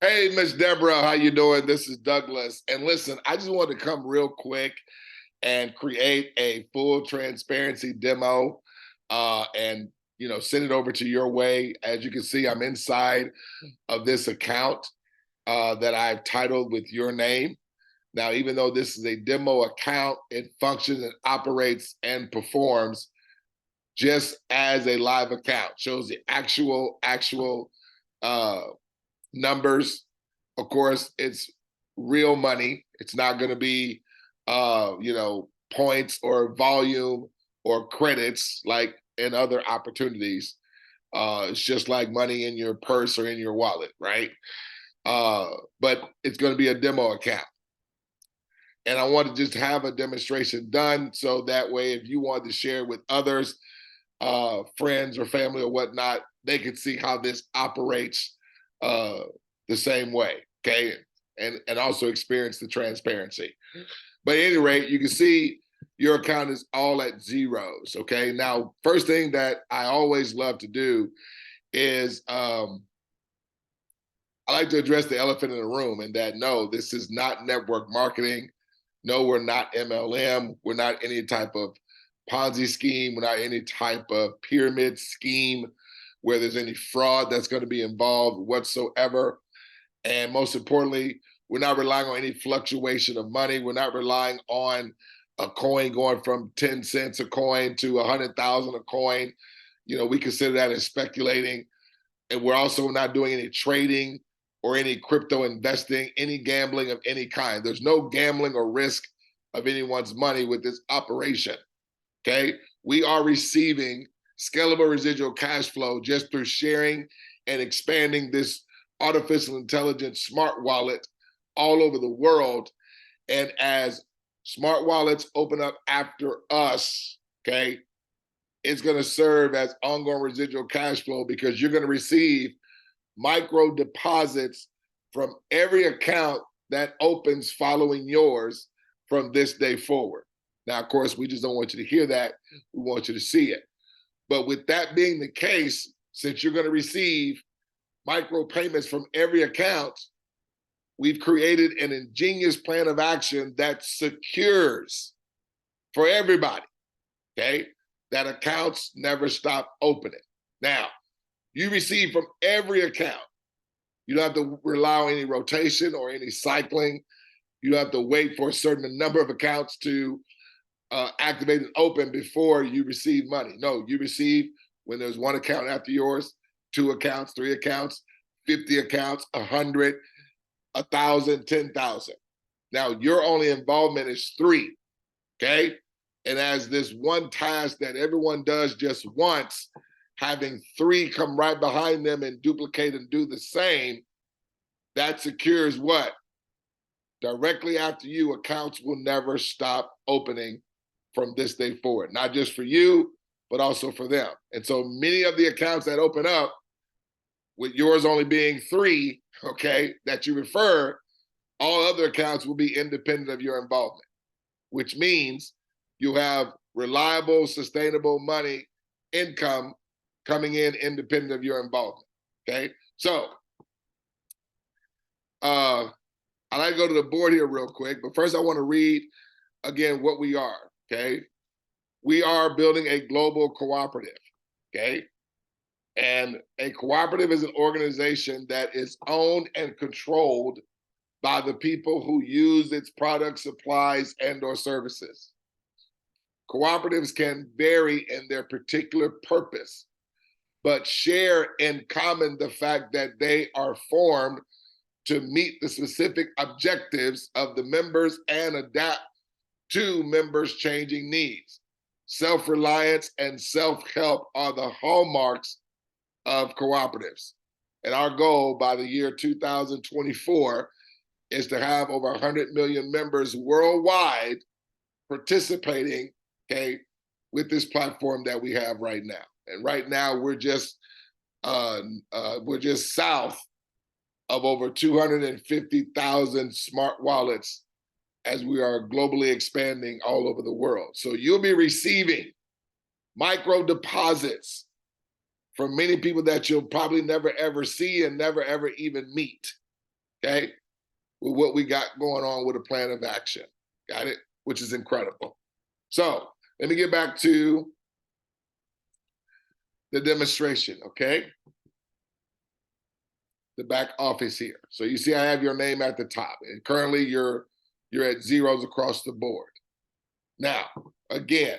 Hey, Miss Deborah, how you doing? This is Douglas. And listen, I just wanted to come real quick and create a full transparency demo and send it over to your way. As you can see, I'm inside of this account that I've titled with your name. Now, even though this is a demo account, it functions and operates and performs just as a live account. Shows the actual numbers. Of course, it's real money. It's not going to be, points or volume or credits like in other opportunities. It's just like money in your purse or in your wallet, right? But it's going to be a demo account. And I want to just have a demonstration done so that way, if you want to share with others, friends or family or whatnot, they can see how this operates the same way, okay? And also experience the transparency. But at any rate, you can see your account is all at zeros, okay? Now, first thing that I always love to do is I like to address the elephant in the room, and that no, this is not network marketing. No, we're not MLM. We're not any type of Ponzi scheme. We're not any type of pyramid scheme where there's any fraud that's going to be involved whatsoever. And most importantly, we're not relying on any fluctuation of money. We're not relying on a coin going from 10 cents a coin to 100,000 a coin. We consider that as speculating. And we're also not doing any trading or any crypto investing, any gambling of any kind. There's no gambling or risk of anyone's money with this operation, okay? We are receiving scalable residual cash flow just through sharing and expanding this artificial intelligence smart wallet all over the world. And as smart wallets open up after us, okay, it's going to serve as ongoing residual cash flow because you're going to receive micro deposits from every account that opens following yours from this day forward. Now, of course, we just don't want you to hear that. We want you to see it. But with that being the case, since you're going to receive micro payments from every account, we've created an ingenious plan of action that secures for everybody, okay, that accounts never stop opening. Now, you receive from every account. You don't have to rely on any rotation or any cycling. You don't have to wait for a certain number of accounts to activate and open before you receive money. No, you receive when there's one account after yours, 2 accounts, 3 accounts, 50 accounts, 100, 1,000, 10,000. Now, your only involvement is 3, okay? And as this one task that everyone does just once, having 3 come right behind them and duplicate and do the same, that secures what? Directly after you, accounts will never stop opening from this day forward, not just for you, but also for them. And so many of the accounts that open up, with yours only being 3, okay, that you refer, all other accounts will be independent of your involvement, which means you have reliable, sustainable money, income coming in independent of your involvement, okay? So, I'd like to go to the board here real quick, but first I want to read again what we are, okay? We are building a global cooperative, okay? And a cooperative is an organization that is owned and controlled by the people who use its products, supplies, and or services. Cooperatives can vary in their particular purpose, but share in common the fact that they are formed to meet the specific objectives of the members and adapt to members' changing needs. Self-reliance and self-help are the hallmarks of cooperatives. And our goal by the year 2024 is to have over 100 million members worldwide participating, okay, with this platform that we have right now. And right now we're just south of over 250,000 smart wallets as we are globally expanding all over the world. So you'll be receiving micro deposits from many people that you'll probably never ever see and never ever even meet. okay, with what we got going on with a plan of action. Got it? Which is incredible. So let me get back to the demonstration, okay? The back office here. So you see I have your name at the top, and currently you're at zeros across the board. Now, again,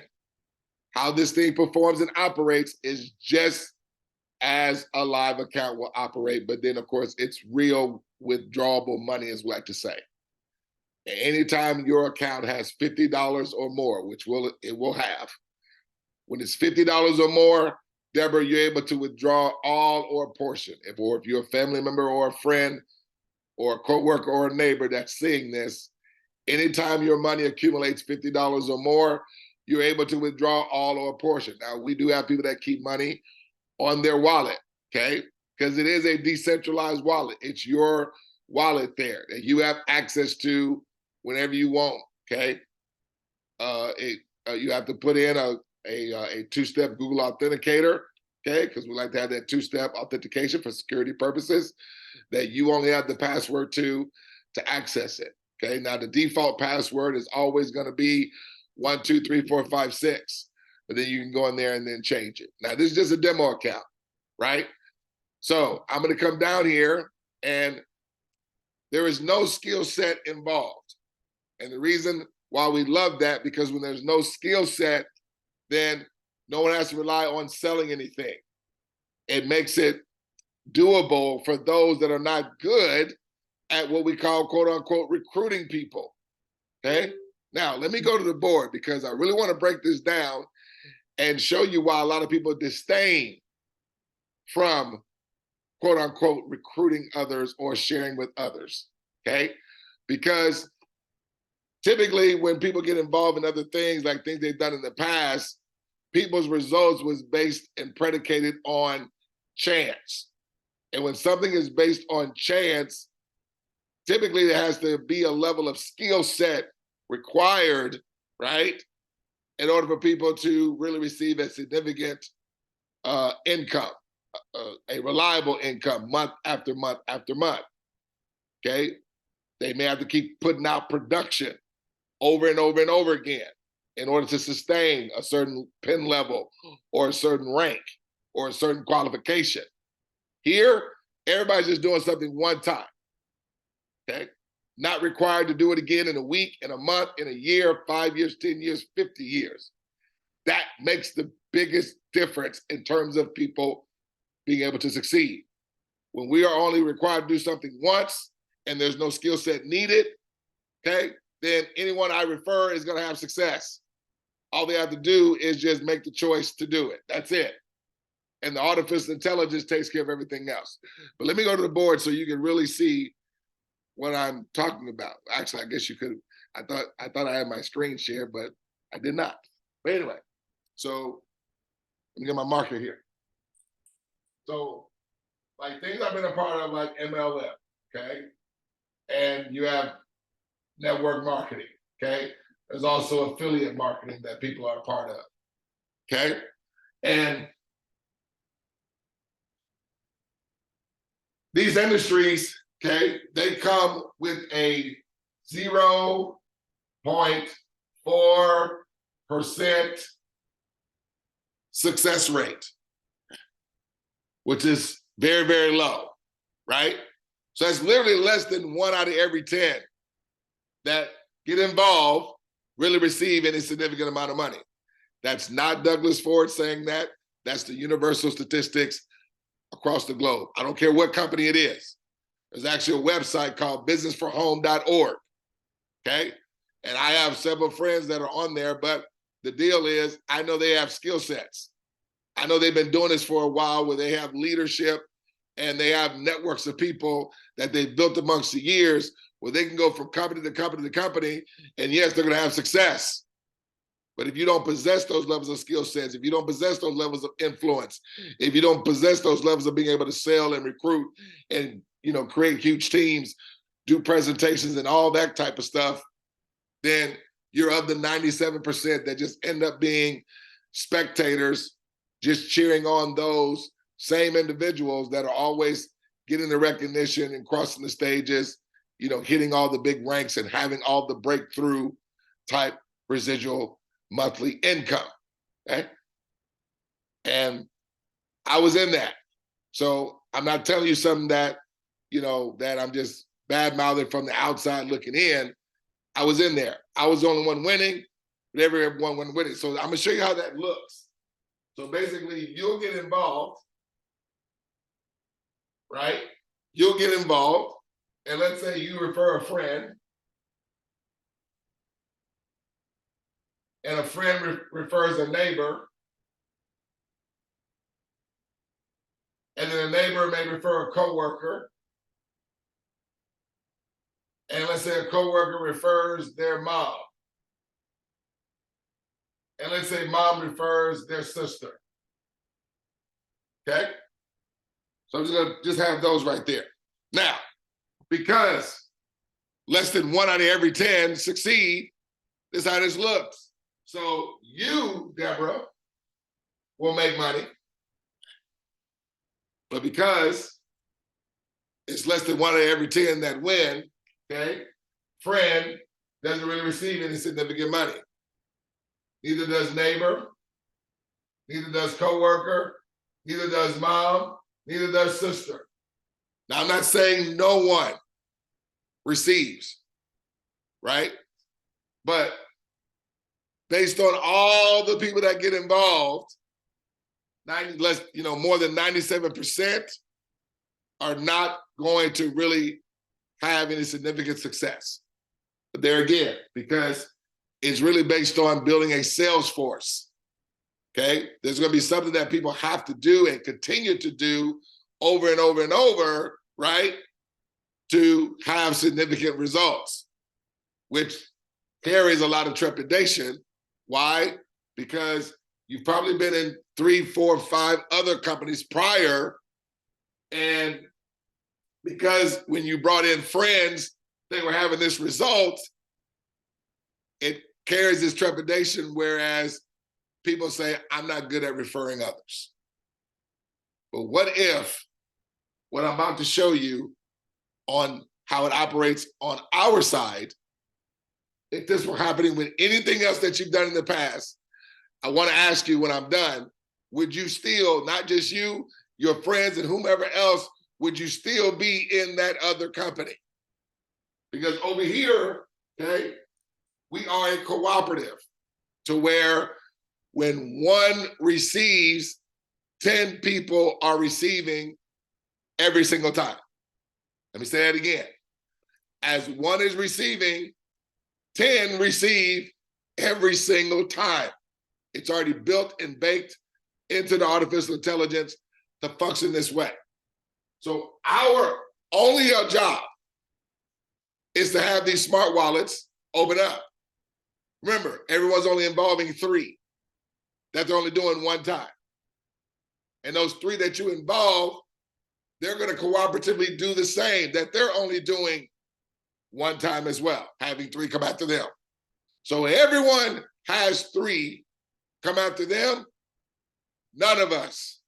how this thing performs and operates is just as a live account will operate, but then of course it's real withdrawable money, as we like to say. Anytime your account has $50 or more, which it will have, when it's $50 or more, Deborah, you're able to withdraw all or a portion. If you're a family member or a friend or a coworker or a neighbor that's seeing this, anytime your money accumulates $50 or more, you're able to withdraw all or a portion. Now, we do have people that keep money on their wallet, okay? Because it is a decentralized wallet. It's your wallet there that you have access to whenever you want, okay? You have to put in a two-step Google Authenticator, okay? Because we like to have that two-step authentication for security purposes that you only have the password to access it, okay? Now, the default password is always going to be 1, 2, 3, 4, 5, 6, but then you can go in there and then change it. Now, this is just a demo account, right? So I'm going to come down here, and there is no skill set involved. And the reason why we love that, because when there's no skill set, then no one has to rely on selling anything. It makes it doable for those that are not good at what we call, quote unquote, recruiting people, okay? Now, let me go to the board because I really want to break this down and show you why a lot of people disdain from, quote unquote, recruiting others or sharing with others, okay? Because typically when people get involved in other things, like things they've done in the past, people's results was based and predicated on chance. And when something is based on chance, typically there has to be a level of skill set required, right, in order for people to really receive a significant income, a reliable income month after month after month, okay? They may have to keep putting out production over and over and over again in order to sustain a certain pin level or a certain rank or a certain qualification. Here, everybody's just doing something one time, okay? Not required to do it again in a week, in a month, in a year, 5 years, 10 years, 50 years. That makes the biggest difference in terms of people being able to succeed. When we are only required to do something once and there's no skill set needed, okay, then anyone I refer is going to have success. All they have to do is just make the choice to do it. That's it. And the artificial intelligence takes care of everything else. But let me go to the board so you can really see what I'm talking about. Actually, I guess you could. I thought I had my screen share, but I did not. But anyway, so let me get my marker here. So, like things I've been a part of, like MLM, okay, and you have network marketing, okay. There's also affiliate marketing that people are a part of, okay, and these industries, okay, they come with a 0.4% success rate, which is very, very low, right? So that's literally less than 1 out of every 10 that get involved really receive any significant amount of money. That's not Douglas Ford saying that. That's the universal statistics across the globe. I don't care what company it is. There's actually a website called businessforhome.org, okay? And I have several friends that are on there, but the deal is I know they have skill sets. I know they've been doing this for a while where they have leadership and they have networks of people that they've built amongst the years where they can go from company to company to company, and yes, they're gonna have success. But if you don't possess those levels of skill sets, if you don't possess those levels of influence, if you don't possess those levels of being able to sell and recruit and create huge teams, do presentations and all that type of stuff, then you're of the 97% that just end up being spectators, just cheering on those same individuals that are always getting the recognition and crossing the stages, hitting all the big ranks and having all the breakthrough type residual monthly income. Okay. And I was in that. So I'm not telling you something that, that I'm just bad mouthing from the outside looking in. I was in there. I was the only one winning, but everyone wasn't winning. So I'm gonna show you how that looks. So basically you'll get involved, right? You'll get involved. And let's say you refer a friend, and a friend refers a neighbor, and then a neighbor may refer a coworker, and let's say a coworker refers their mom, and let's say mom refers their sister. Okay? So I'm just gonna have those right there. Now, because less than 1 out of every 10 succeed, this is how this looks. So you, Deborah, will make money, but because it's less than 1 out of every 10 that win, okay, friend doesn't really receive any significant money. Neither does neighbor, neither does coworker, neither does mom, neither does sister. Now, I'm not saying no one receives, right? But based on all the people that get involved, more than 97% are not going to really have any significant success. But there again, because it's really based on building a sales force. Okay, there's going to be something that people have to do and continue to do over and over and over, right, to have significant results, which carries a lot of trepidation. Why? Because you've probably been in 3, 4, 5 other companies prior, and because when you brought in friends, they were having this result, it carries this trepidation, whereas people say, I'm not good at referring others. But what if what I'm about to show you on how it operates on our side, if this were happening with anything else that you've done in the past, I want to ask you when I'm done, would you still, not just you, your friends and whomever else, would you still be in that other company? Because over here, okay, we are a cooperative to where when one receives, 10 people are receiving every single time. Let me say that again. As one is receiving, 10 receive every single time. It's already built and baked into the artificial intelligence to function this way. So our only job is to have these smart wallets open up. Remember, everyone's only involving 3 that they're only doing one time. And those 3 that you involve, they're going to cooperatively do the same, that they're only doing one time as well, having 3 come after them. So everyone has 3 come after them. None of us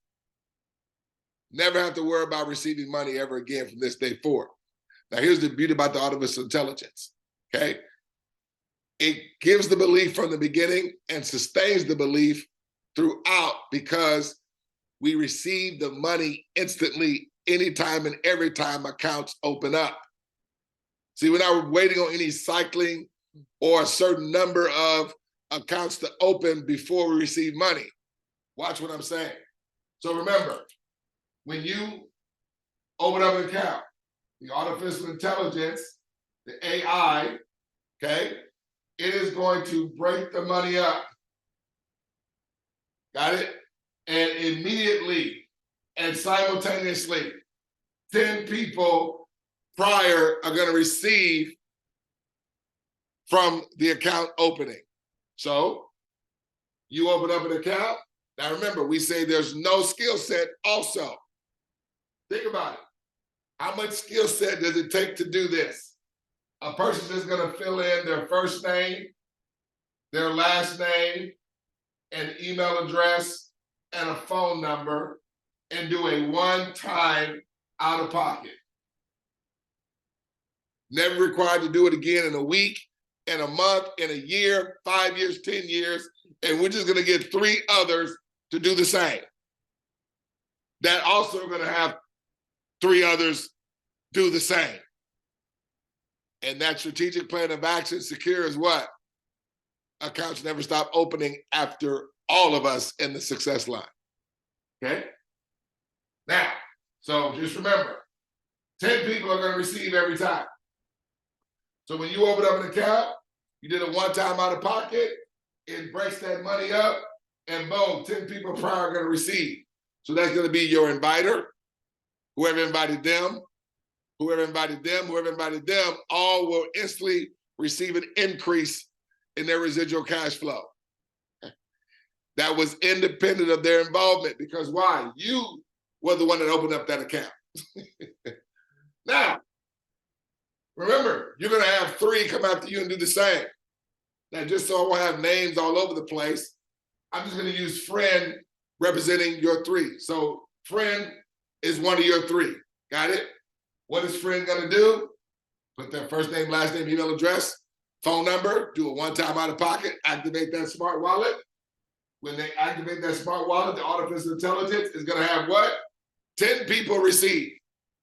never have to worry about receiving money ever again from this day forward. Now, here's the beauty about the artificial intelligence, okay? It gives the belief from the beginning and sustains the belief throughout, because we receive the money instantly, anytime and every time accounts open up. See, we're not waiting on any cycling or a certain number of accounts to open before we receive money. Watch what I'm saying. So remember, when you open up an account, the artificial intelligence, the AI, okay, it is going to break the money up. Got it? And immediately and simultaneously, 10 people prior are going to receive from the account opening. So you open up an account. Now remember, we say there's no skill set also. Think about it. How much skill set does it take to do this? A person is going to fill in their first name, their last name, an email address, and a phone number, and do a one-time out of pocket. Never required to do it again in a week, in a month, in a year, 5 years, 10 years, and we're just gonna get 3 others to do the same. That also are gonna have 3 others do the same. And that strategic plan of action secures what? Accounts never stop opening after all of us in the success line. Okay? Now, so just remember, 10 people are going to receive every time. So when you open up an account, you did a one-time out of pocket, it breaks that money up, and boom, 10 people prior are going to receive. So that's going to be your inviter, whoever invited them, whoever invited them, whoever invited them, all will instantly receive an increase in their residual cash flow. That was independent of their involvement, because why? You were the one that opened up that account. Now, remember, you're gonna have 3 come after you and do the same. Now, just so I won't have names all over the place, I'm just gonna use friend representing your 3. So friend is one of your 3, got it? What is friend gonna do? Put their first name, last name, email address, phone number, do a one-time out of pocket, activate that smart wallet. When they activate that smart wallet, the artificial intelligence is gonna have what? 10 people receive.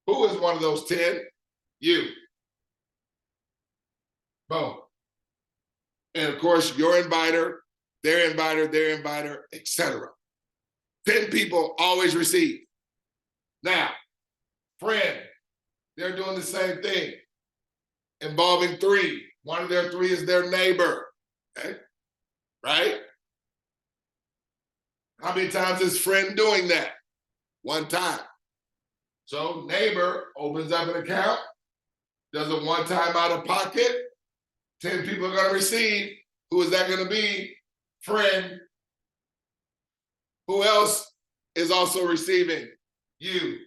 Who is one of those 10? You. Boom. And of course, your inviter, their inviter, etc. 10 people always receive. Now, friend, they're doing the same thing, involving 3. One of their 3 is their neighbor, okay? Right? How many times is friend doing that? 1 time. So neighbor opens up an account, does a one-time out of pocket, 10 people are gonna receive. Who is that gonna be? Friend. Who else is also receiving? You.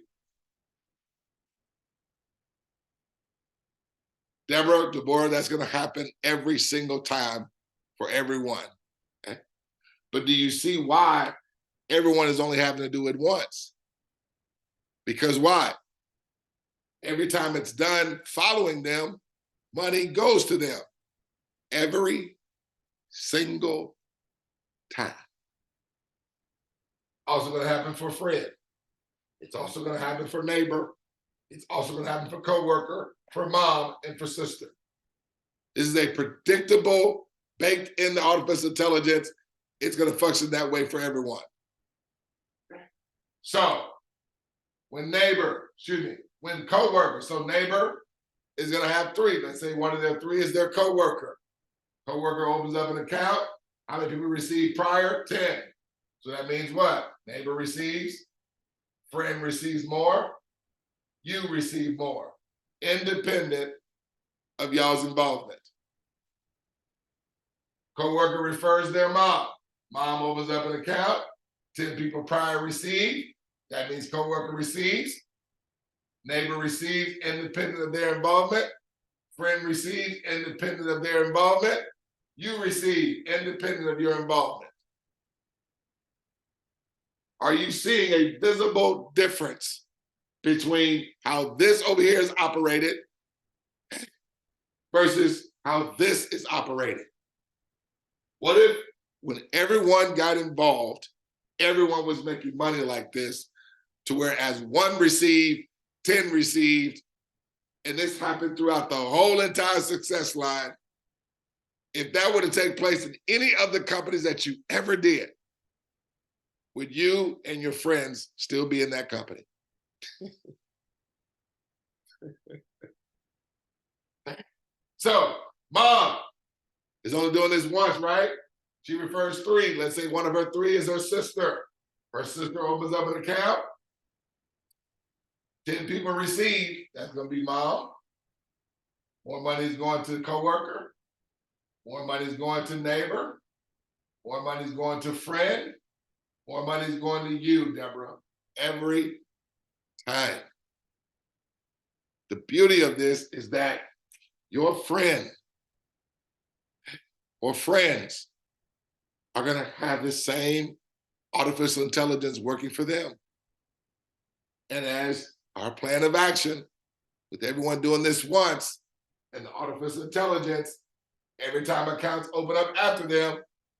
Deborah, that's gonna happen every single time for everyone. Okay? But do you see why everyone is only having to do it once? Because why? Every time it's done following them, money goes to them. Every single time. Also gonna happen for friend. It's also gonna happen for neighbor. It's also gonna happen for coworker, for mom, and for sister. This is a predictable, baked in the artificial intelligence. It's gonna function that way for everyone. So, when coworker, so neighbor is gonna have 3. Let's say one of their 3 is their coworker. Coworker opens up an account. How many people receive prior? 10. So that means what? Neighbor receives, friend receives more, you receive more, independent of y'all's involvement. Coworker refers their mom. Mom opens up an account, 10 people prior receive. That means coworker receives, neighbor receives, independent of their involvement, friend receives, independent of their involvement, you receive, independent of your involvement. Are you seeing a visible difference between how this over here is operated versus how this is operated? What if when everyone got involved, everyone was making money like this, to where as 1 received, 10 received, and this happened throughout the whole entire success line? If that were to take place in any of the companies that you ever did, would you and your friends still be in that company? So, mom is only doing this once, right? She refers 3. Let's say one of her 3 is her sister. Her sister opens up an account. 10 people receive. That's going to be mom. More money is going to the coworker. More money is going to neighbor. More money is going to friend. More money is going to you, Deborah, every time. The beauty of this is that your friend or friends are going to have the same artificial intelligence working for them. And as our plan of action, with everyone doing this once, and the artificial intelligence, every time accounts open up after them,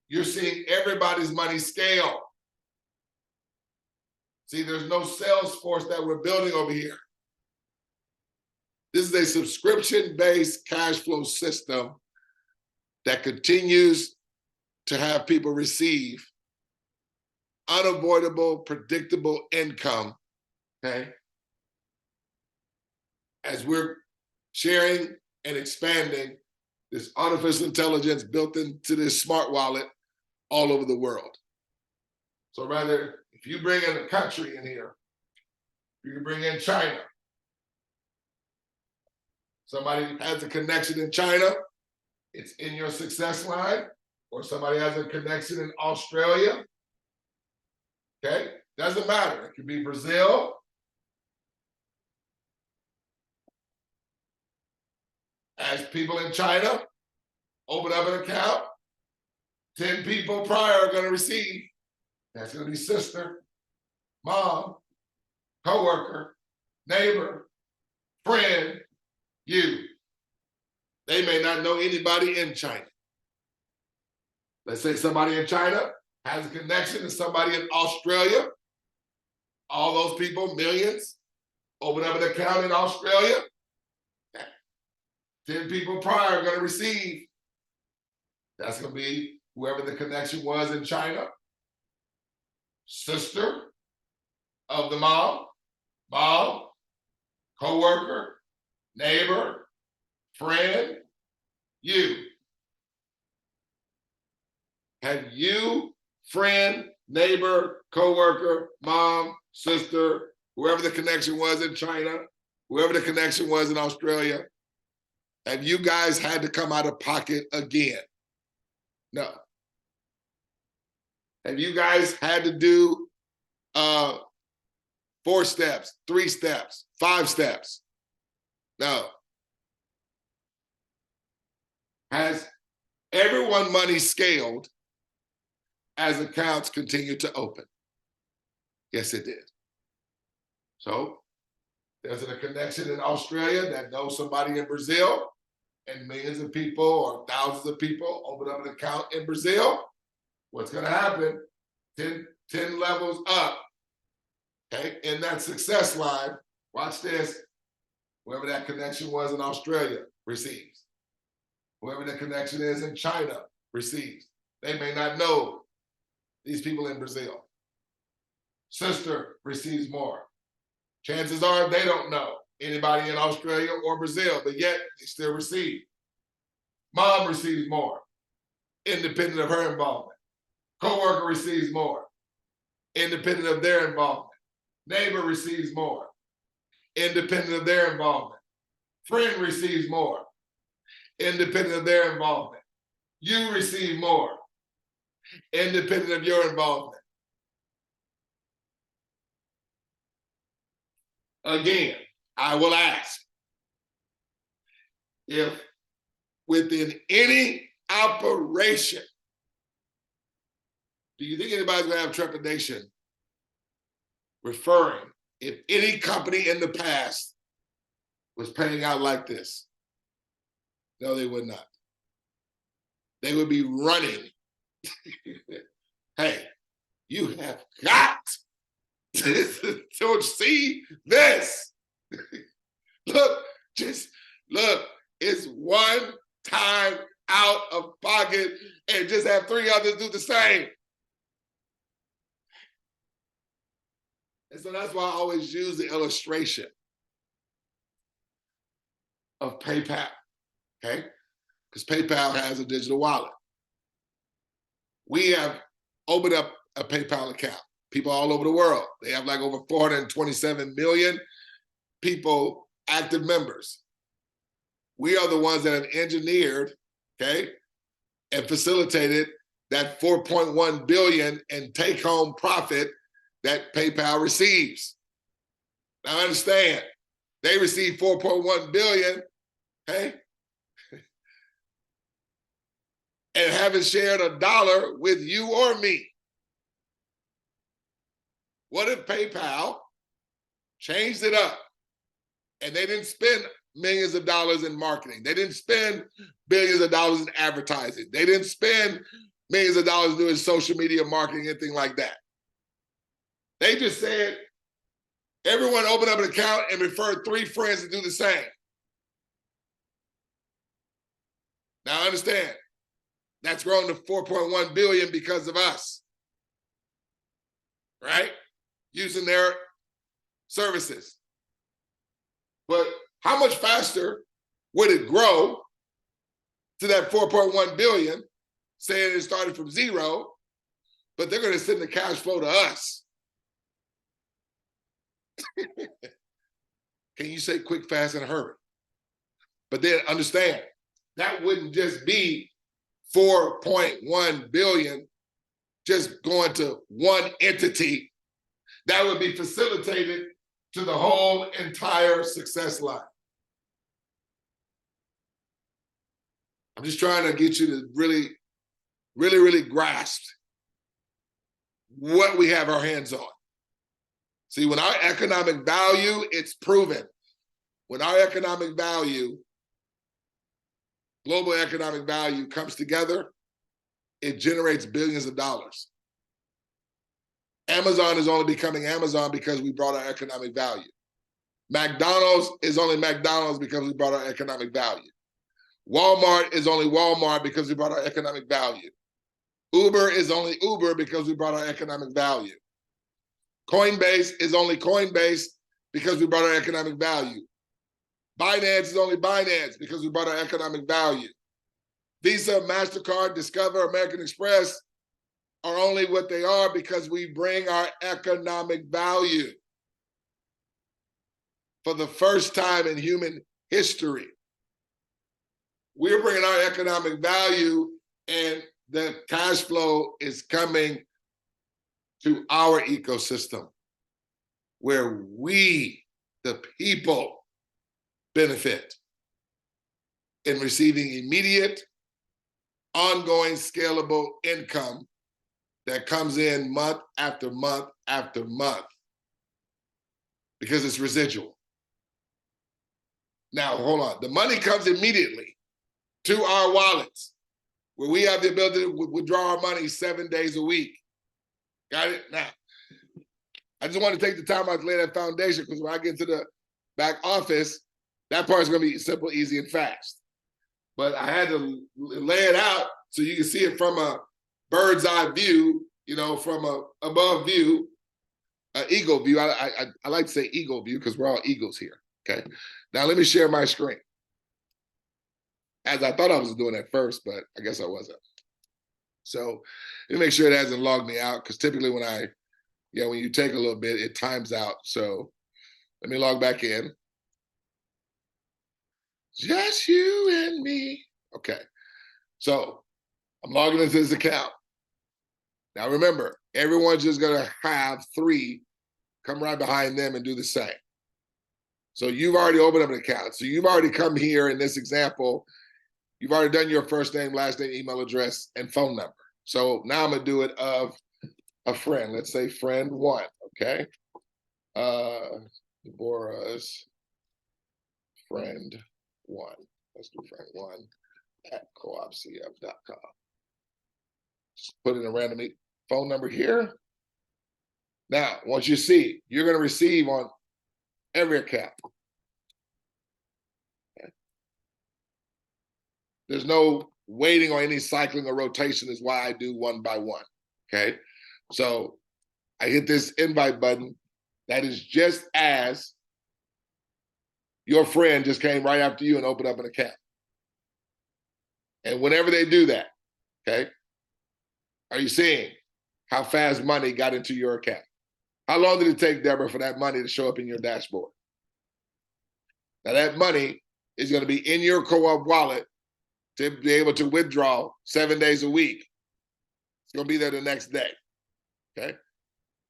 you're seeing everybody's money scale. See, there's no sales force that we're building over here. This is a subscription-based cash flow system that continues to have people receive unavoidable, predictable income, okay? As we're sharing and expanding this artificial intelligence built into this smart wallet all over the world. So rather, if you bring in a country in here, you can bring in China. Somebody has a connection in China, it's in your success line, or somebody has a connection in Australia, okay? Doesn't matter, it could be Brazil, as people in China open up an account, 10 people prior are gonna receive. That's gonna be sister, mom, coworker, neighbor, friend, you. They may not know anybody in China. Let's say somebody in China has a connection to somebody in Australia. All those people, millions, open up an account in Australia. 10 people prior are gonna receive. That's gonna be whoever the connection was in China. Sister of the mom, coworker, neighbor, friend, you. Have you, friend, neighbor, coworker, mom, sister, whoever the connection was in China, whoever the connection was in Australia, have you guys had to come out of pocket again? No. Have you guys had to do 4 steps, 3 steps, 5 steps? No. Has everyone money scaled as accounts continue to open? Yes, it did. So there's a connection in Australia that knows somebody in Brazil, and millions of people or thousands of people open up an account in Brazil. What's gonna happen? 10 levels up, okay, in that success line. Watch this. Whoever that connection was in Australia receives. Whoever the connection is in China receives. They may not know these people in Brazil. Sister receives more. Chances are they don't know anybody in Australia or Brazil, but yet they still receive. Mom receives more, independent of her involvement. Coworker receives more, independent of their involvement. Neighbor receives more, independent of their involvement. Friend receives more, independent of their involvement. You receive more, independent of your involvement. Again, I will ask, if within any operation, do you think anybody's gonna have trepidation referring if any company in the past was paying out like this? No, they would not. They would be running. Hey, you have got to see this. Look, it's one time out of pocket and just have 3 others do the same. And so that's why I always use the illustration of PayPal, okay? Because PayPal has a digital wallet. We have opened up a PayPal account. People all over the world. They have like over 427 million people, active members. We are the ones that have engineered, okay, and facilitated that 4.1 billion in take-home profit that PayPal receives. Now understand, they receive 4.1 billion, okay, and haven't shared a dollar with you or me. What if PayPal changed it up And they didn't spend millions of dollars in marketing. They didn't spend billions of dollars in advertising. They didn't spend millions of dollars doing social media marketing, anything like that. They just said, everyone open up an account and refer 3 friends to do the same. Now understand, that's grown to 4.1 billion because of us, right? Using their services. But how much faster would it grow to that 4.1 billion, saying it started from 0, but they're going to send the cash flow to us? Can you say quick, fast, and hurry? But then understand, that wouldn't just be 4.1 billion just going to one entity. That would be facilitated to the whole entire success line. I'm just trying to get you to really grasp what we have our hands on. See, when our economic value, it's proven. When our economic value, global economic value comes together, it generates billions of dollars. Amazon is only becoming Amazon because we brought our economic value. McDonald's is only McDonald's because we brought our economic value. Walmart is only Walmart because we brought our economic value. Uber is only Uber because we brought our economic value. Coinbase is only Coinbase because we brought our economic value. Binance is only Binance because we brought our economic value. Visa, MasterCard, Discover, American Express are only what they are because we bring our economic value. For the first time in human history, we're bringing our economic value, and the cash flow is coming to our ecosystem where we, the people, benefit in receiving immediate, ongoing, scalable income that comes in month after month after month because it's residual. Now, hold on. The money comes immediately to our wallets where we have the ability to withdraw our money 7 days a week. Got it? Now, I just want to take the time out to lay that foundation because when I get to the back office, that part's going to be simple, easy, and fast. But I had to lay it out so you can see it from a bird's eye view, you know, from a above view, an eagle view. I like to say eagle view because we're all eagles here, okay? Now let me share my screen. As I thought I was doing at first, but I guess I wasn't. So let me make sure it hasn't logged me out because typically when when you take a little bit, it times out. So let me log back in. Just you and me. Okay. So I'm logging into this account. Now remember, everyone's just gonna have 3 come right behind them and do the same. So you've already opened up an account. So you've already come here in this example. You've already done your first name, last name, email address, and phone number. So now I'm gonna do it of a friend. Let's say friend 1, okay? Deborah's friend 1. Let's do friend 1 at 𝗗𝗶𝘀𝗰𝗹.com. Just put in a random phone number here. Now, once you see, you're gonna receive on every account. Okay. There's no waiting or any cycling or rotation is why I do one by one, okay? So I hit this invite button. That is just as your friend just came right after you and opened up an account. And whenever they do that, okay, are you seeing how fast money got into your account? How long did it take, Deborah, for that money to show up in your dashboard? Now that money is going to be in your co-op wallet to be able to withdraw 7 days a week. It's going to be there the next day, okay?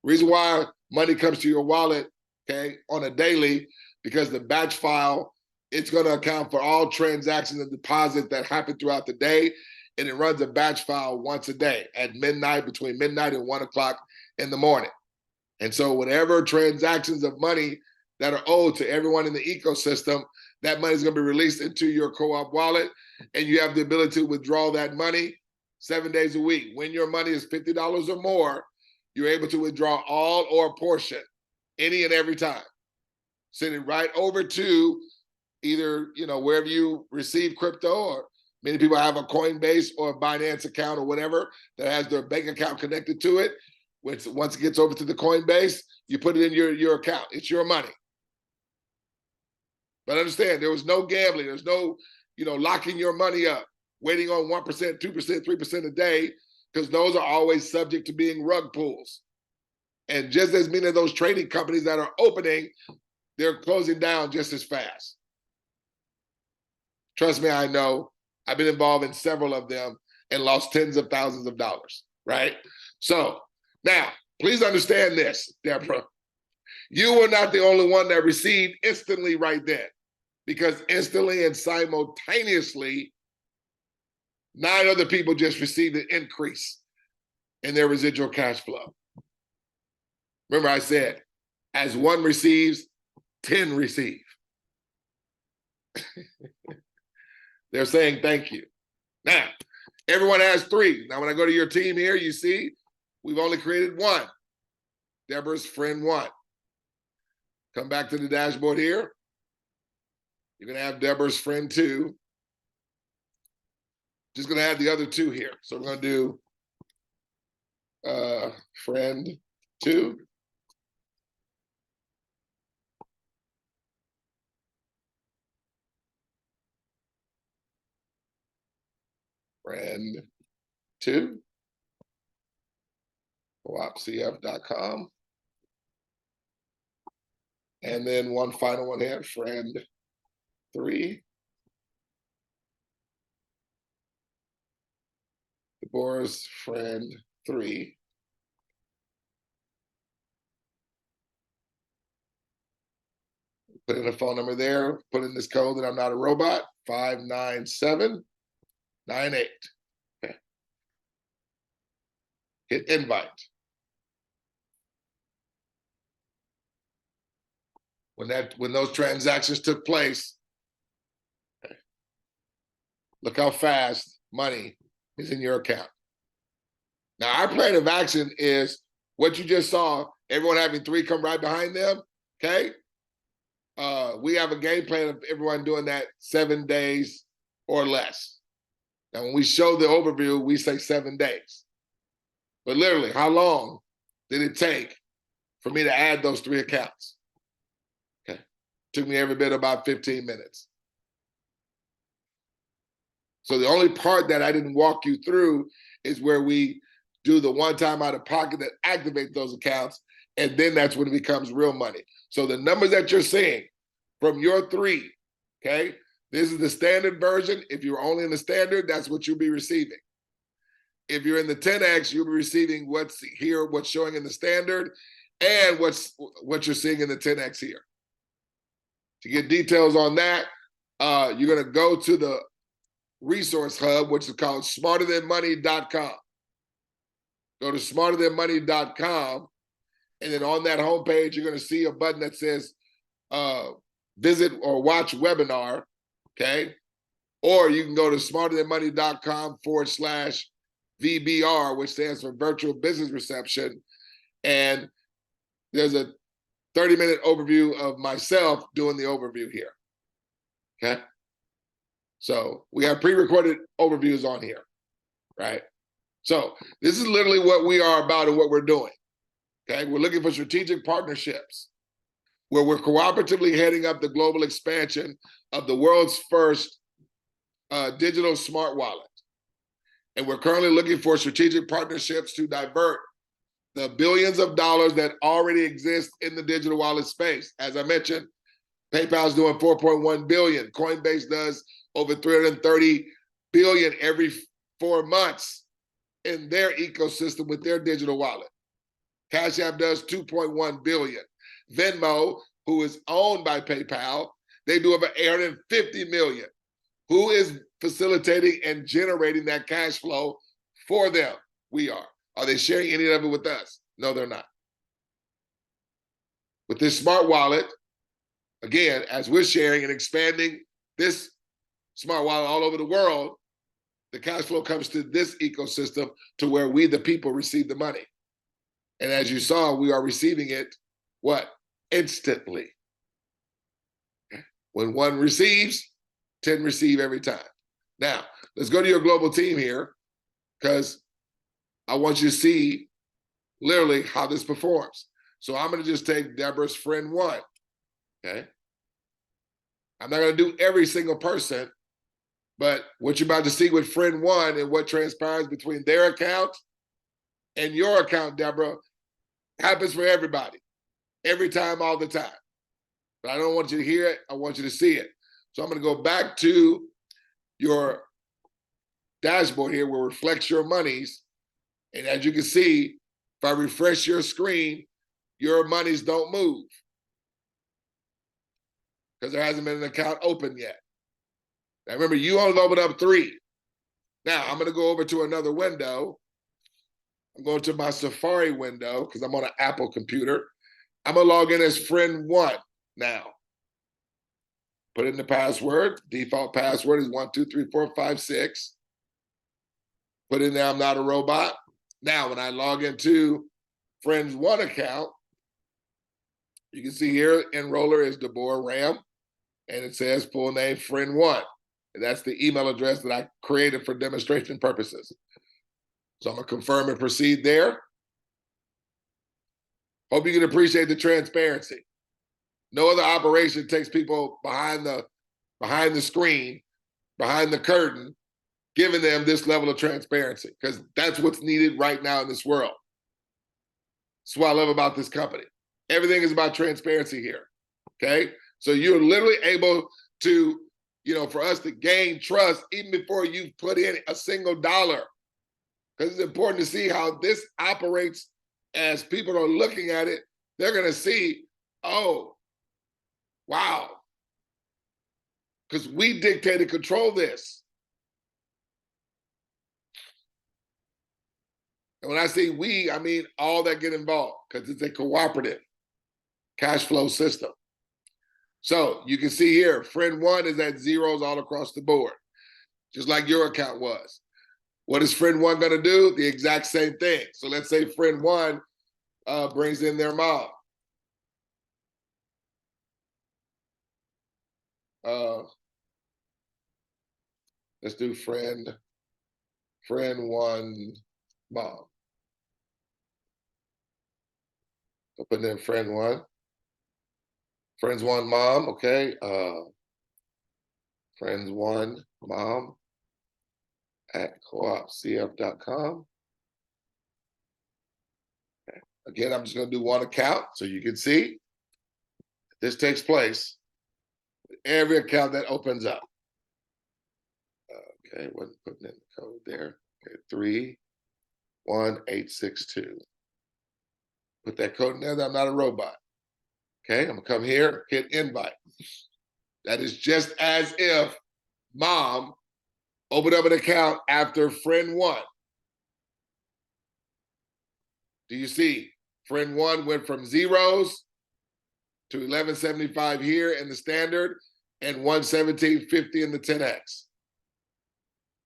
Reason why money comes to your wallet, okay, on a daily, because the batch file, it's going to account for all transactions and deposits that happen throughout the day, and it runs a batch file once a day at midnight, between midnight and 1 o'clock in the morning. And so whatever transactions of money that are owed to everyone in the ecosystem. That money is going to be released into your co-op wallet, and you have the ability to withdraw that money 7 days a week. When your money is $50 or more, you're able to withdraw all or a portion, any and every time. Send it right over to either, wherever you receive crypto, or many people have a Coinbase or a Binance account or whatever that has their bank account connected to it. Once it gets over to the Coinbase, you put it in your account. It's your money. But understand, there was no gambling. There's no, locking your money up, waiting on 1%, 2%, 3% a day, because those are always subject to being rug pulls. And just as many of those trading companies that are opening, they're closing down just as fast. Trust me, I know. I've been involved in several of them and lost tens of thousands of dollars, right? So now, please understand this, Deborah. You were not the only one that received instantly right then, because instantly and simultaneously, 9 other people just received an increase in their residual cash flow. Remember I said, as one receives, 10 receive. They're saying thank you. Now, everyone has 3. Now, when I go to your team here, you see, we've only created 1. Deborah's friend 1. Come back to the dashboard here. You're going to have Deborah's friend 2. Just going to add the other 2 here. So we're going to do friend 2. Friend 2. 𝗗𝗶𝘀𝗰𝗹.com. And then one final one here, friend 3. Deborah's friend 3. Put in a phone number there, put in this code that I'm not a robot, 59798. Okay. Hit invite. When those transactions took place, okay, look how fast money is in your account. Now, our plan of action is what you just saw, everyone having 3 come right behind them, okay? We have a game plan of everyone doing that 7 days or less. Now, when we show the overview, we say 7 days. But literally, how long did it take for me to add those 3 accounts? Okay. Took me every bit about 15 minutes. So the only part that I didn't walk you through is where we do the one-time out-of-pocket that activate those accounts, and then that's when it becomes real money. So the numbers that you're seeing from your 3, okay, this is the standard version. If you're only in the standard, that's what you'll be receiving. If you're in the 10X, you'll be receiving what's here, what's showing in the standard, and what you're seeing in the 10X here. To get details on that, you're going to go to the resource hub, which is called smarterthanmoney.com. Go to smarterthanmoney.com, and then on that homepage, you're going to see a button that says visit or watch webinar, okay? Or you can go to smarterthanmoney.com/VBR, which stands for Virtual Business Reception, and there's a 30-minute overview of myself doing the overview here, okay? So we have pre-recorded overviews on here, right? So this is literally what we are about and what we're doing, okay? We're looking for strategic partnerships where we're cooperatively heading up the global expansion of the world's first digital smart wallet. And we're currently looking for strategic partnerships to divert the billions of dollars that already exist in the digital wallet space. As I mentioned, PayPal's doing 4.1 billion. Coinbase does over 330 billion every 4 months in their ecosystem with their digital wallet. Cash App does 2.1 billion. Venmo, who is owned by PayPal, they do over 850 million. Who is facilitating and generating that cash flow for them? We are. Are they sharing any of it with us? No, they're not. With this smart wallet, Again, as we're sharing and expanding this smart wallet all over the world, the cash flow comes to this ecosystem to where we, the people, receive the money. And as you saw, we are receiving it, what? Instantly. When one receives, 10 receive every time. Now, let's go to your global team here, because I want you to see literally how this performs. So I'm going to just take Deborah's friend one, okay? I'm not going to do every single person, but what you're about to see with friend one and what transpires between their account and your account, Deborah, happens for everybody, every time, all the time. But I don't want you to hear it. I want you to see it. So I'm going to go back to your dashboard here where it reflects your monies. And as you can see, if I refresh your screen, your monies don't move because there hasn't been an account open yet. Now remember, you only opened up 3. Now I'm going to go over to another window. I'm going to my Safari window because I'm on an Apple computer. I'm going to log in as friend one now. Put in the password. Default password is 123456. Put in there, I'm not a robot. Now, when I log into friends one account, you can see here, enroller is Deborah Raam, and it says full name friend one. And that's the email address that I created for demonstration purposes. So I'm gonna confirm and proceed there. Hope you can appreciate the transparency. No other operation takes people behind the screen, behind the curtain, giving them this level of transparency, because that's what's needed right now in this world. That's what I love about this company. Everything is about transparency here, okay? So you're literally able to, for us to gain trust even before you put in a single dollar, because it's important to see how this operates. As people are looking at it, they're gonna see, oh, wow, because we dictate and control this. And when I say we, I mean all that get involved, because it's a cooperative cash flow system. So you can see here, friend one is at zeros all across the board, just like your account was. What is friend one gonna do? The exact same thing. So let's say friend one brings in their mom. Let's do friend one mom. So put in friend one. Friends one mom, okay. Friends one mom at 𝗗𝗶𝘀𝗰𝗹.com. Okay. Again, I'm just going to do one account so you can see this takes place with every account that opens up. Okay, wasn't putting in the code there. Okay, 31862. Put that code in there. I'm not a robot. Okay, I'm gonna come here, hit invite. That is just as if mom opened up an account after friend one. Do you see? Friend one went from zeros to 1175 here in the standard and 117.50 in the 10X.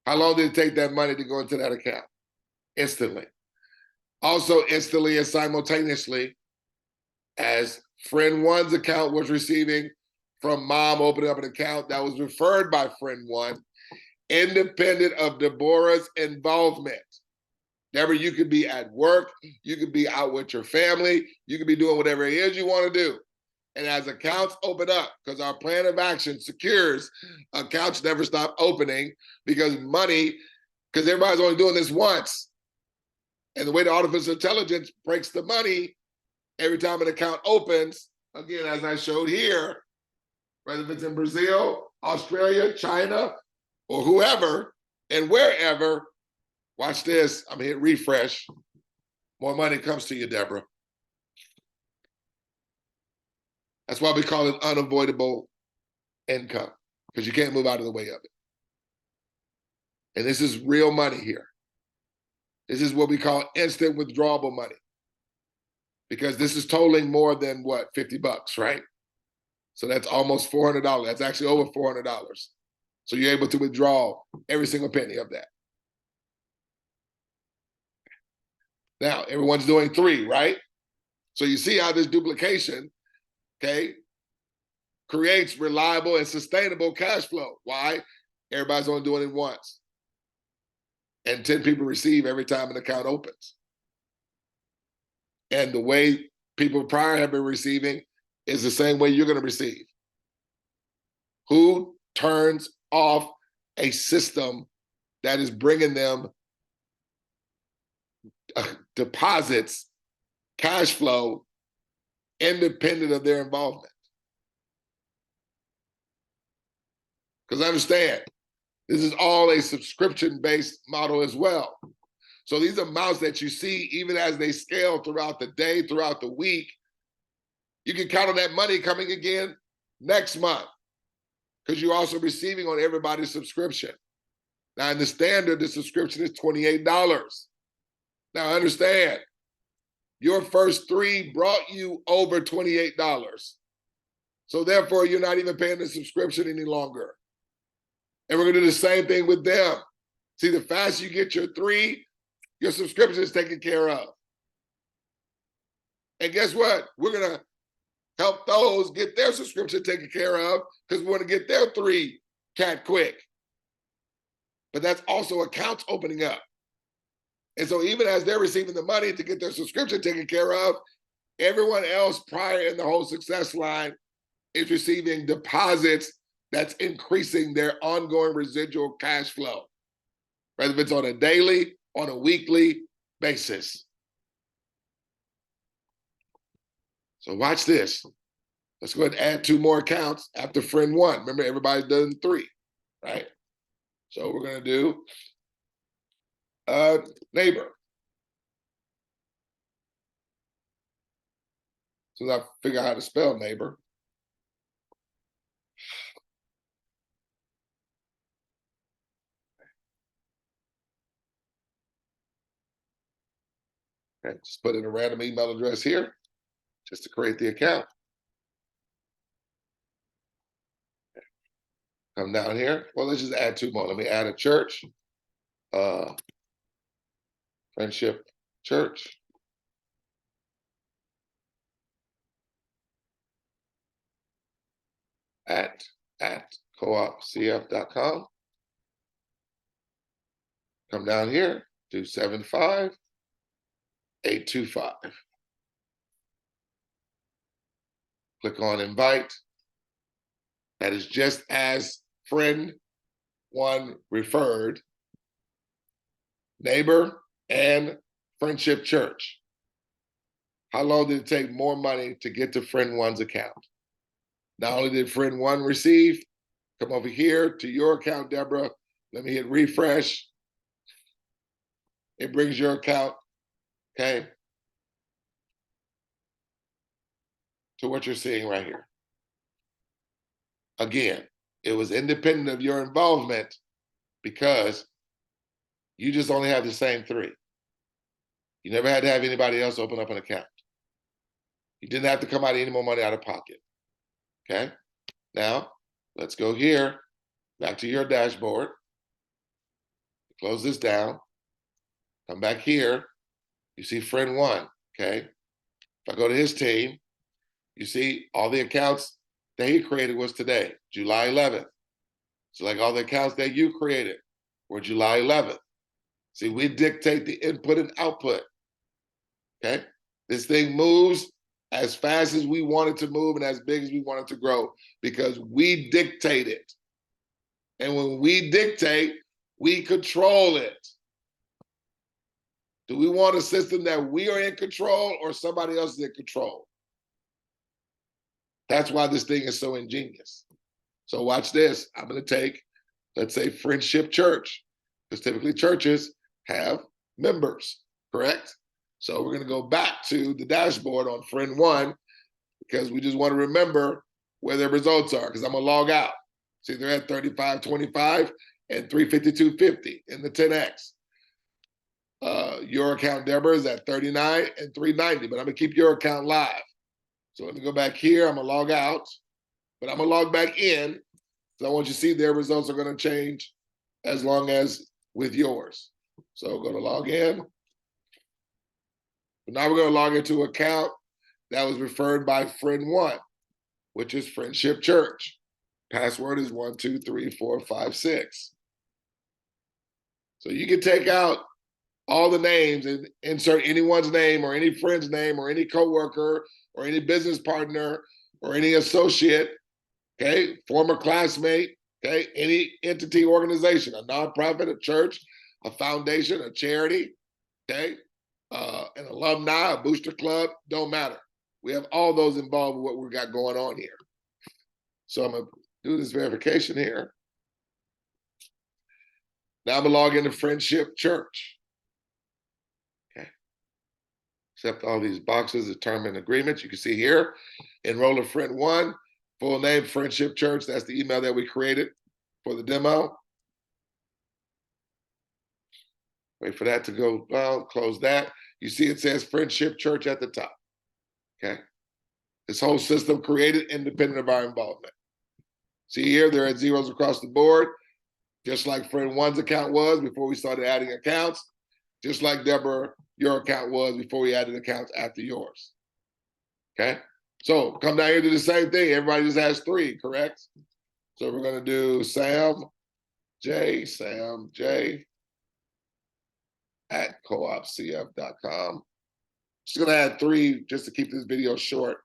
How long did it take that money to go into that account? Instantly. Also instantly and simultaneously, as friend one's account was receiving from mom opening up an account that was referred by friend one, independent of Deborah's involvement. Deborah, you could be at work, you could be out with your family, you could be doing whatever it is you want to do. And as accounts open up, because our plan of action secures accounts never stop opening, because money, because everybody's only doing this once. And the way the artificial intelligence breaks the money every time an account opens, again, as I showed here, whether it's in Brazil, Australia, China, or whoever, and wherever, watch this, I'm gonna hit refresh. More money comes to you, Deborah. That's why we call it unavoidable income, because you can't move out of the way of it. And this is real money here. This is what we call instant withdrawable money, because this is totaling more than what, $50, right? So that's almost $400. That's actually over $400. So you're able to withdraw every single penny of that. Now, everyone's doing 3, right? So you see how this duplication, okay, creates reliable and sustainable cash flow. Why? Everybody's only doing it once. And 10 people receive every time an account opens. And the way people prior have been receiving is the same way you're going to receive. Who turns off a system that is bringing them deposits, cash flow, independent of their involvement? Because understand, this is all a subscription-based model as well. So these amounts that you see, even as they scale throughout the day, throughout the week, you can count on that money coming again next month, because you're also receiving on everybody's subscription. Now, in the standard, the subscription is $28. Now, understand, your first 3 brought you over $28. So therefore, you're not even paying the subscription any longer. And we're going to do the same thing with them. See, the faster you get your 3, your subscription is taken care of. And guess what? We're going to help those get their subscription taken care of, because we want to get their 3 cat quick. But that's also accounts opening up. And so even as they're receiving the money to get their subscription taken care of, everyone else prior in the whole success line is receiving deposits that's increasing their ongoing residual cash flow, whether it's on a daily, on a weekly basis. So watch this. Let's go ahead and add 2 more accounts after friend 1. Remember, everybody's done 3, right? So we're going to do neighbor. So I figure out how to spell neighbor. Okay, just put in a random email address here, just to create the account. Come down here. Well, let's just add 2 more. Let me add a church. Friendship Church. At 𝗗𝗶𝘀𝗰𝗹.com. Come down here, do 75825. Click on invite. That is just as friend 1 referred, neighbor, and Friendship Church. How long did it take more money to get to friend 1's account? Not only did friend 1 receive, come over here to your account, Deborah. Let me hit refresh. It brings your account, okay, to what you're seeing right here. Again, it was independent of your involvement because you just only have the same 3. You never had to have anybody else open up an account. You didn't have to come out any more money out of pocket. Okay? Now, let's go here, back to your dashboard. Close this down. Come back here. You see friend 1, okay? If I go to his team, you see all the accounts that he created was today, July 11th. So like all the accounts that you created were July 11th. See, we dictate the input and output, okay? This thing moves as fast as we want it to move and as big as we want it to grow because we dictate it. And when we dictate, we control it. Do we want a system that we are in control or somebody else is in control? That's why this thing is so ingenious. So watch this. I'm going to take, let's say, Friendship Church, because typically churches have members, correct? So we're going to go back to the dashboard on friend 1 because we just want to remember where their results are, because I'm going to log out. See, they're at 35.25 and 352.50 in the 10X. Your account, Deborah, is at 39 and 390, but I'm going to keep your account live. So let me go back here. I'm going to log out. but I'm gonna log back in. So I want you to see their results are gonna change as long as with yours. So go to log in. Now we're gonna log into an account that was referred by friend one, which is Friendship Church. Password is 1234556. So you can take out all the names and insert anyone's name or any friend's name or any coworker or any business partner or any associate, okay, former classmate, okay, any entity, organization, a nonprofit, a church, a foundation, a charity, okay, an alumni, a booster club, don't matter. We have all those involved with what we've got going on here. So I'm gonna do this verification here. Now I'm gonna log into Friendship Church. Okay. Accept all these boxes of term and agreements. You can see here, enroll a friend one, full name, Friendship Church. That's the email that we created for the demo. Wait for that to go down, close that. You see it says Friendship Church at the top, okay? This whole system created independent of our involvement. See here, there are zeros across the board, just like friend one's account was before we started adding accounts, just like Deborah, your account was before we added accounts after yours, okay? So come down here to the same thing. Everybody just has three, correct? So we're gonna do Sam J at 𝗗𝗶𝘀𝗰𝗹.com. Just gonna add three just to keep this video short,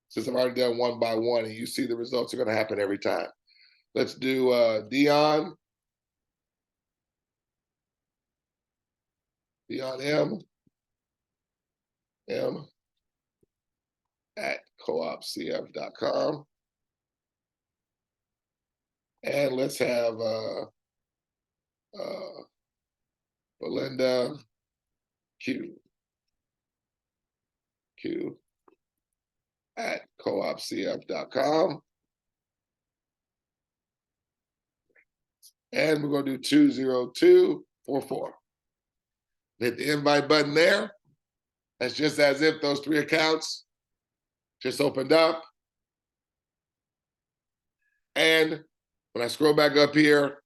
since I've already done one by one, and you see the results are gonna happen every time. Let's do Dion M at 𝗗𝗶𝘀𝗰𝗹.com. And let's have Belinda Q at 𝗗𝗶𝘀𝗰𝗹.com. And we're going to do 20244. Hit the invite button there. That's just as if those three accounts just opened up. And when I scroll back up here,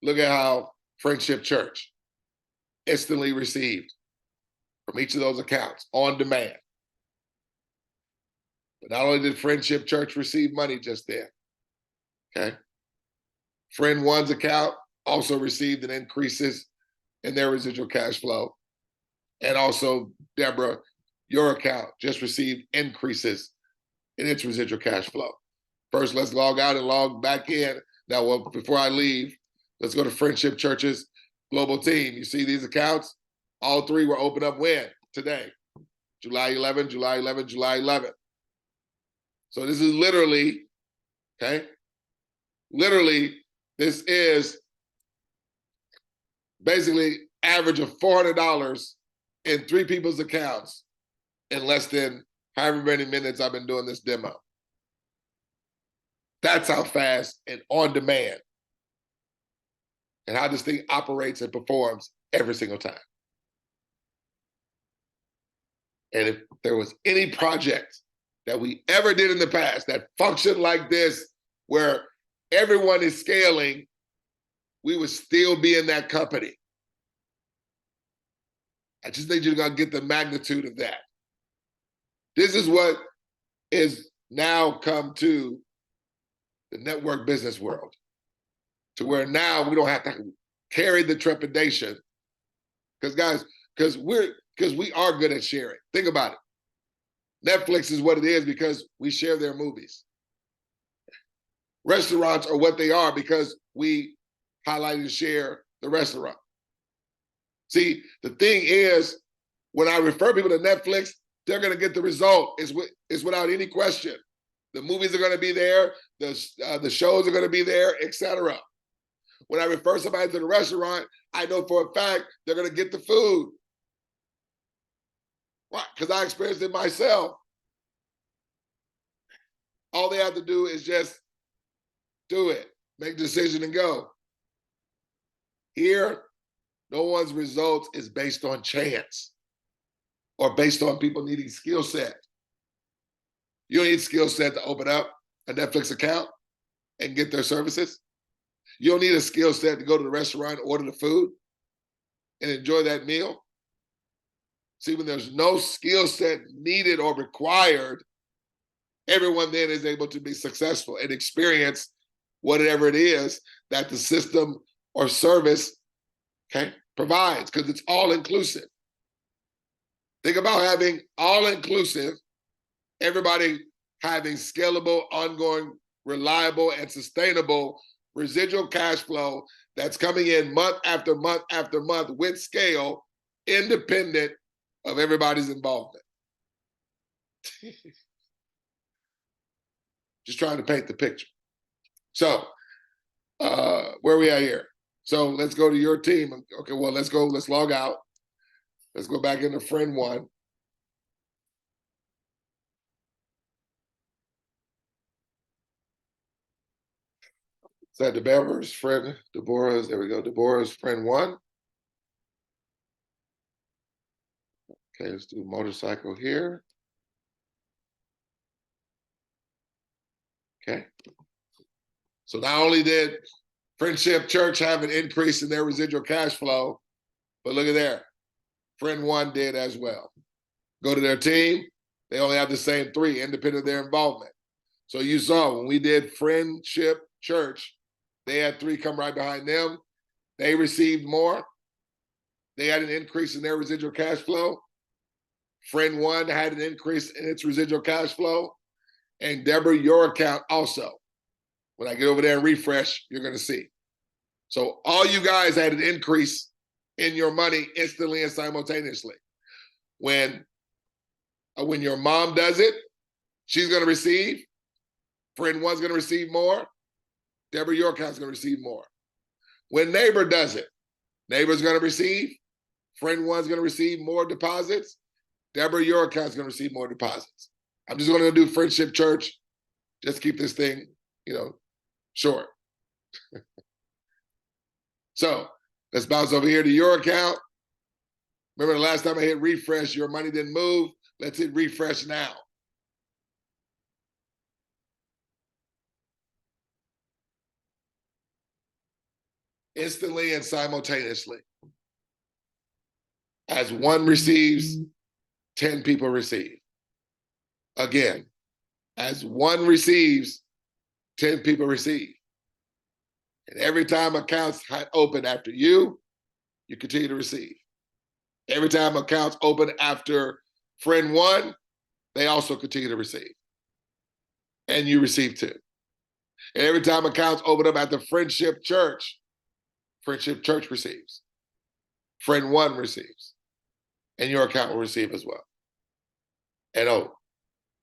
look at how Friendship Church instantly received from each of those accounts on demand. But not only did Friendship Church receive money just then, okay? Friend one's account also received an increases in their residual cash flow. And also, Deborah, your account just received increases in its residual cash flow. First, let's log out and log back in. Now, well, before I leave, let's go to Friendship Church's global team. You see these accounts? All three were opened up when? Today. July 11, July 11, July 11. So this is literally, okay? Literally, this is basically average of $400 in three people's accounts in less than however many minutes I've been doing this demo. That's how fast and on demand and how this thing operates and performs every single time. And if there was any project that we ever did in the past that functioned like this, where everyone is scaling, we would still be in that company. I just need you to get the magnitude of that. This is what is now come to the network business world, to where now we don't have to carry the trepidation. Because guys, because we are good at sharing. Think about it. Netflix is what it is because we share their movies. Restaurants are what they are because we highlight and share the restaurant. See, the thing is, when I refer people to Netflix, they're going to get the result. It's without any question. The movies are going to be there. The shows are going to be there, etc. When I refer somebody to the restaurant, I know for a fact they're going to get the food. Why? Because I experienced it myself. All they have to do is just do it, make a decision and go. Here, no one's results is based on chance or based on people needing skill set. You don't need skill set to open up. a Netflix account and get their services. You don't need a skill set to go to the restaurant, order the food, and enjoy that meal. See, when there's no skill set needed or required, everyone then is able to be successful and experience whatever it is that the system or service, okay, provides, because it's all inclusive. Think about having all inclusive, everybody having scalable, ongoing, reliable, and sustainable residual cash flow that's coming in month after month after month with scale, independent of everybody's involvement. Just trying to paint the picture. So, where are we at here? So let's go to your team. Okay, well, let's log out. Let's go back into friend one. Is that Deborah's friend? Deborah's, there we go. Deborah's friend one. Okay, let's do motorcycle here. Okay. So not only did Friendship Church have an increase in their residual cash flow, but look at there. Friend one did as well. Go to their team, they only have the same 3, independent of their involvement. So you saw when we did Friendship Church, they had 3 come right behind them. They received more. They had an increase in their residual cash flow. Friend one had an increase in its residual cash flow. And Deborah, your account also. When I get over there and refresh, you're going to see. So all you guys had an increase in your money instantly and simultaneously. When your mom does it, she's going to receive. Friend one's going to receive more. Deborah, your account's going to receive more. When neighbor does it, neighbor's going to receive. Friend one's going to receive more deposits. Deborah, your account's going to receive more deposits. I'm just going to do Friendship Church. Just keep this thing, short. So let's bounce over here to your account. Remember the last time I hit refresh, your money didn't move. Let's hit refresh now. Instantly and simultaneously. As one receives, 10 people receive. Again, as one receives, 10 people receive. And every time accounts open after you continue to receive. Every time accounts open after friend one, they also continue to receive. And you receive too. And every time accounts open up at the Friendship Church receives. Friend one receives. And your account will receive as well. And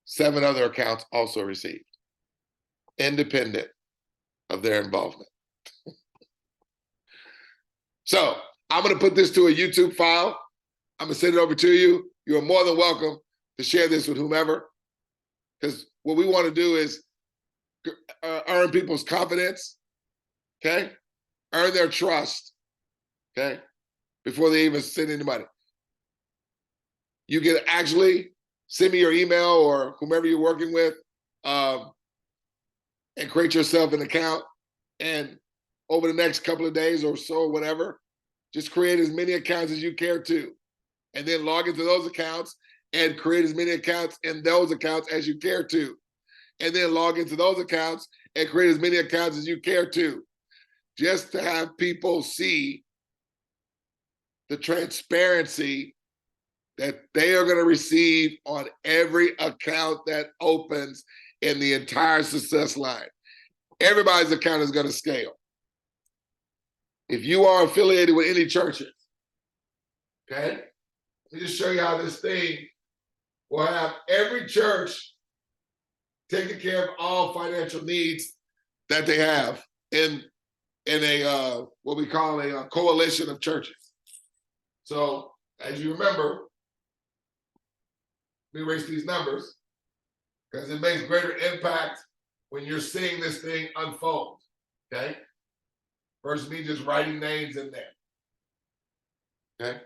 7 other accounts also received, independent of their involvement. So I'm going to put this to a YouTube file. I'm going to send it over to you. You are more than welcome to share this with whomever, because what we want to do is earn people's confidence, okay? Earn their trust, okay? Before they even send any money. You can actually send me your email or whomever you're working with and create yourself an account. And over the next couple of days or so, whatever, just create as many accounts as you care to. And then log into those accounts and create as many accounts in those accounts as you care to. And then log into those accounts and create as many accounts as you care to. Just to have people see the transparency that they are going to receive on every account that opens in the entire success line. Everybody's account is going to scale. If you are affiliated with any churches, okay, let me just show you how this thing will have every church taking care of all financial needs that they have in a what we call a coalition of churches. So as you remember, let me erase these numbers because it makes greater impact when you're seeing this thing unfold, okay? Versus me just writing names in there, okay?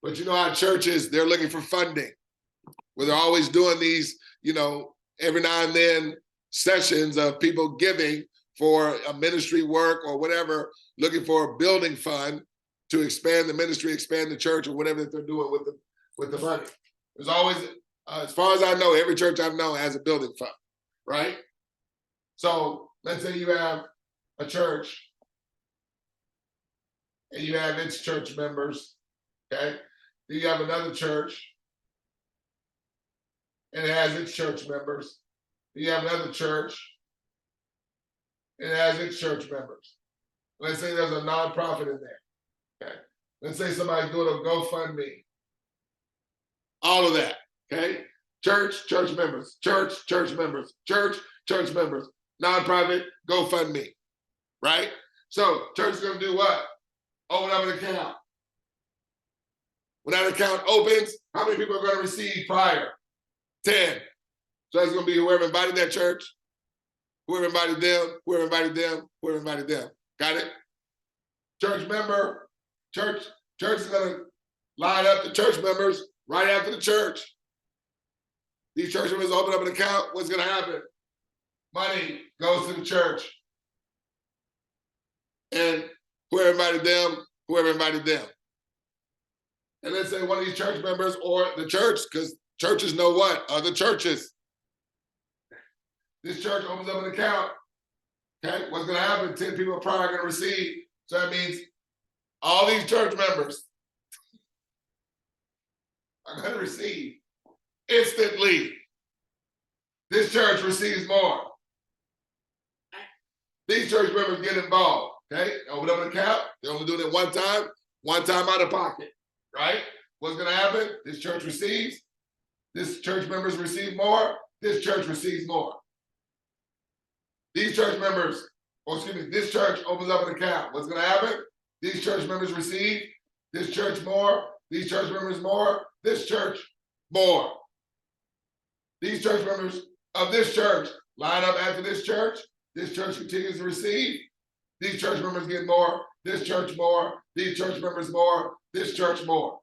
But you know how churches, they're looking for funding, where they're always doing these, every now and then sessions of people giving for a ministry work or whatever, looking for a building fund to expand the ministry, expand the church, or whatever that they're doing with the money. There's always, as far as I know, every church I know has a building fund, right? So let's say you have a church and you have its church members, okay? Then you have another church and it has its church members. Then you have another church and it has its church members. Let's say there's a nonprofit in there, okay? Let's say somebody's doing a GoFundMe. All of that, okay? Church members, church members, church members, nonprofit, GoFundMe, right? So church is gonna do what? Open up an account. When that account opens, how many people are gonna receive prior? 10. So that's gonna be whoever invited that church, whoever invited them, whoever invited them, whoever invited them. Got it? Church member, church is gonna line up the church members right after the church. These church members open up an account, what's gonna happen? Money goes to the church. And whoever invited them, whoever invited them. And let's say one of these church members or the church, because churches know what? Other churches. This church opens up an account. Okay, what's gonna happen? 10 people probably are gonna receive. So that means all these church members are gonna receive instantly. This church receives more. These church members get involved. Okay, open up an account. They're only doing it one time out of pocket, right? What's gonna happen? This church receives. This church members receive more. This church receives more. These church members, this church opens up an account. What's gonna happen? These church members receive. This church more. These church members more. This church more. These church members of this church line up after this church. This church continues to receive. These church members get more. This church more. These church members more. This church more.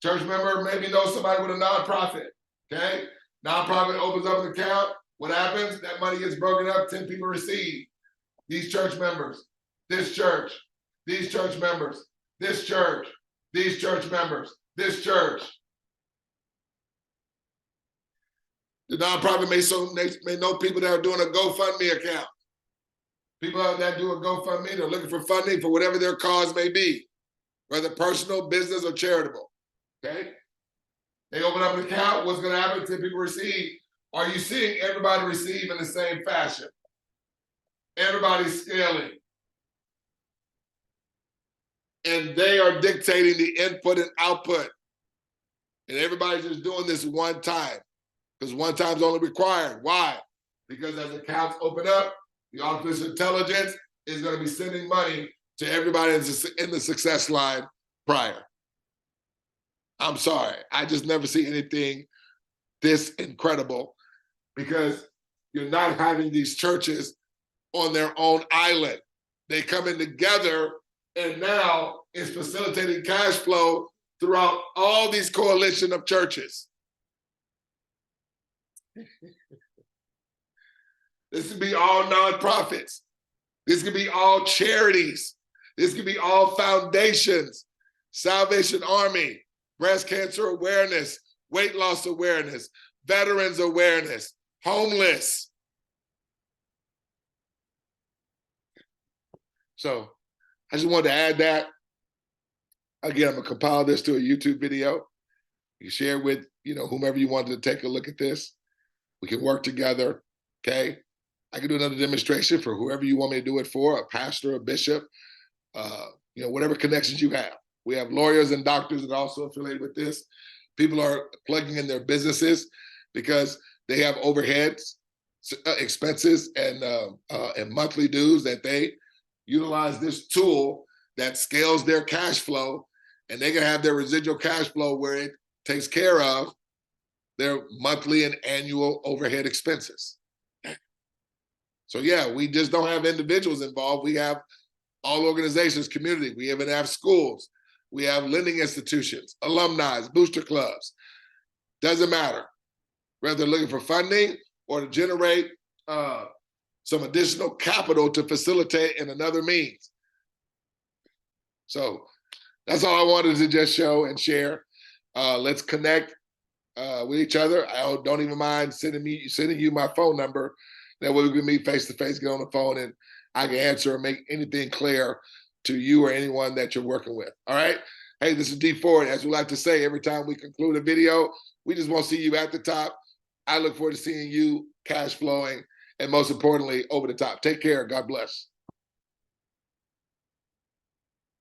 Church member maybe knows somebody with a nonprofit. Okay? Nonprofit opens up an account. What happens? That money gets broken up. 10 people receive. These church members. This church. These church members. This church. These church members. This church. The nonprofit may know people that are doing a GoFundMe account. People that do a GoFundMe, they're looking for funding for whatever their cause may be, whether personal, business, or charitable. Okay? They open up an account. What's going to happen? 10 people receive. Are you seeing everybody receive in the same fashion? Everybody's scaling. And they are dictating the input and output. And everybody's just doing this one time. Because one time's only required. Why? Because as accounts open up, the artificial intelligence is going to be sending money to everybody in the success line prior. I'm sorry, I just never see anything this incredible, because you're not having these churches on their own island. They coming together, and now it's facilitating cash flow throughout all these coalition of churches. This could be all nonprofits. This could be all charities. This could be all foundations, Salvation Army, breast cancer awareness, weight loss awareness, veterans awareness, homeless. So I just wanted to add that. Again, I'm gonna compile this to a YouTube video. You share with, whomever you wanted to take a look at this. We can work together, okay? I can do another demonstration for whoever you want me to do it for, a pastor, a bishop, whatever connections you have. We have lawyers and doctors that are also affiliated with this. People are plugging in their businesses because they have overheads, expenses, and monthly dues that they utilize this tool that scales their cash flow, and they can have their residual cash flow where it takes care of their monthly and annual overhead expenses. So yeah, we just don't have individuals involved. We have all organizations, community. We even have schools. We have lending institutions, alumni, booster clubs. Doesn't matter. whether they're looking for funding or to generate some additional capital to facilitate in another means. So that's all I wanted to just show and share. Let's connect with each other. I don't even mind sending you my phone number. That way we can meet face to face, get on the phone, and I can answer or make anything clear to you or anyone that you're working with. All right. Hey, this is 𝗵𝗶𝘀𝗶𝗺. As we like to say every time we conclude a video, we just want to see you at the top. I look forward to seeing you cash flowing and most importantly, over the top. Take care. God bless.